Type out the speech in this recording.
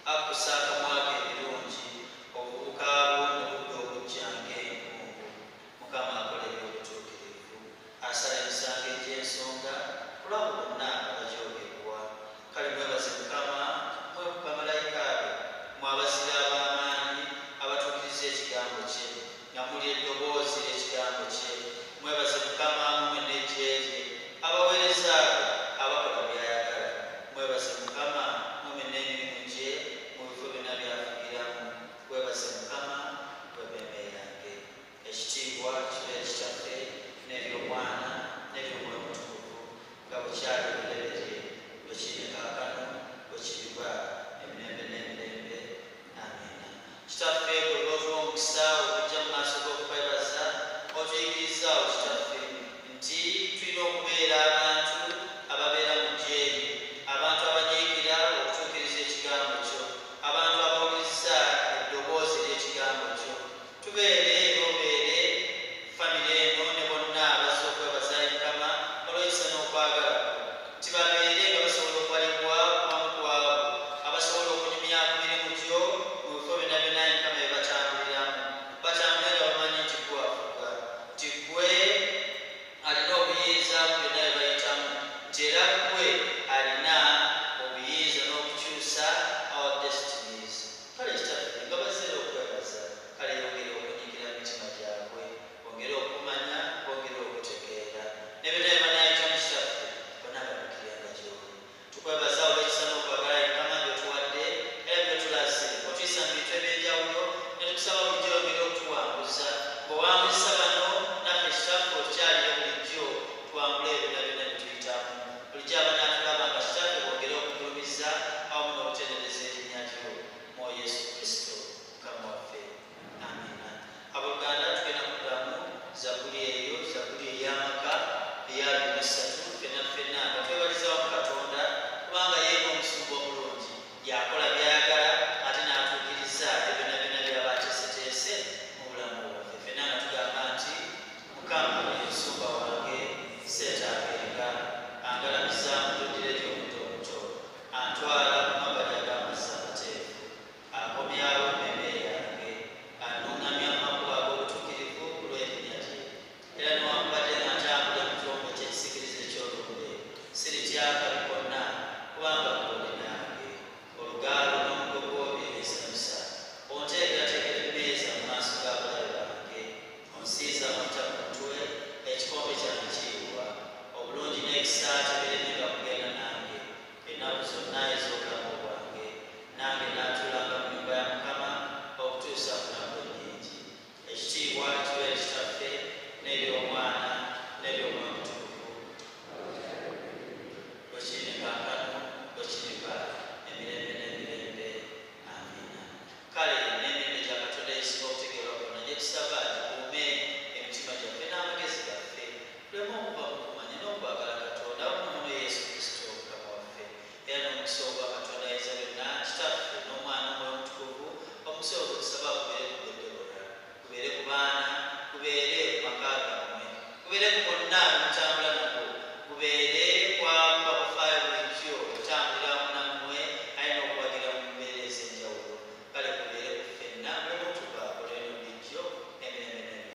akusaka mwaka ebirungi obuvubuka bw'omuludde obujjange enkungu. Mukama akola eby'obutuukirivu, asala emisango egy'ensonga ku lwabo bonna abagyogerwa. Kale mwebaze Mukama, mwebuka malayika be, mmwe abazira ab'amaanyi abatuukiriza ekigambo kye, nga muli eddoboozi ly'ekigambo kye. Mwebaze Mukama mumwe n'eggye lye, abaweereza be abakola by'ayagala. Mwebaze Mukama mumwe n'emirimu gye mu bifo byonna by'afugiramu. Mwebaze Mukama gw'emmeeme yange. Ekitiibwa kibeere kitaffe n'eby'Omwana n'eby'Omwoyo Omutukuvu, nga bwe kyali olubereberye, bwe kiri kaakano, bwe kiriba emirembe n'emirembe. Amiina. Kitaffe gwe lw'otuwa omukisa okujja mu maaso g'okukwebaza, otuyigirizzaawo Kitaffe nti tulina okubeera abantu ababeera mu ggye lyo, abantu abanyiigira okutuukiriza ekigambo kyo, abantu abawuliriza eddoboozi ly'ekigambo kyo. Tubeere obeere famire eno ne bonna abazze okwebaza Mukama olw'ekisa n'okwagala kwo, nti babeere nga basobola okubalibwa wamu ku abo abasobola okunyumya ku mirimu gyo mu bifo byonna byonna Mukama bye batambuliramu. Batambule nga bamanyi nti ggwe afuga, nti ggwe alina obuyinza ku byonna bye bayitamu, nti era ggwe alina obuyinza n'okukyusa our destinies. Kale Kitaffe nga bazzeera okwebaza, kale yongere okunyiikira mu mitima gyabwe, bongere okumanya, bongere okutegeera ne byonna bye banaayitamu Kitaffe bonna badukiranga gy'oli. Tukwebaza olw'ekisa n'okwagala Mukama by'otuwadde era by'otulaze, otuyisa mu bintu eby'enjawulo, ne tukusaba bulijjo yongere okutuwanguza. Bw'owanguzisa bano naffe Kitaffe otukyaliyo bulijjo, tuwangule byonna byonna bye tuyitamu. Bulijjo abanaatulaba nga Kitaffe bongere okugulumiza awamu n'okutendereza erinnya lyo mu Yesu Kristo Mukama waffe. Amiina. Abooluganda, tugenda kuddamu Zabbuli eyo, Zabbuli ey'amaka eya 3 ffenna nga twebaliza wamu Katonda, kubanga ye n'omusumba omulungi, yakola by'ayagala ate n'atuukiriza byonna byonna by'aba ateeseteese mu bulamu bwaffe. Ffenna nga tugamba nti Mukama ye musumba wange, seetaagenga, angalabiza mu ddundiro ery'omuto omuto, antwala ku mabbali ag'amazzi amateefu, akomyawo emmeeme yange, annuŋŋamya mu makubo ag'obutuukirivu ku lw'erinnya lye. Era newankubadde nga ntambula mu kyombo ky'ekisikiriza eky'olumbe, siritya kabi konna, kubanga ggwe nange. Olugaalo n'omugogo byebinsanyusa. Onteekerateekera emmeeza mu maaso g'abalabe bange, onsiiza amata ku mutwe, ekikombe kyange kiyiwa. Obulungi n'ekisa tebiremenga kugenda nange ennaku zonna ez'obulamu bwange, nange naatulanga mu nnyumba ya Mukama okutuusa ku nnaku ennyingi. Ekitiibwa kibeere Kitaffe n'eby'Omwana n'eby'Omwoyo Omutukuvu, bwe kiri kaakano, bwe kiriba emirembe n'emirembe. Amiina. Kale n'emirembe gya Katonda egisinga okutegeerwa bonna gye tusaba gikuume emitima gyaffe n'amagezi gaffe, tuleme okuva mu kumanya n'okwagala Katonda awamu ne Yesu Kristo Mukama waffe. Era n'omukisa ogwa Katonda ayinza byonna, Kitaffe n'Omwana Omwoyo Omutukuvu, omukisa ogwo tusaba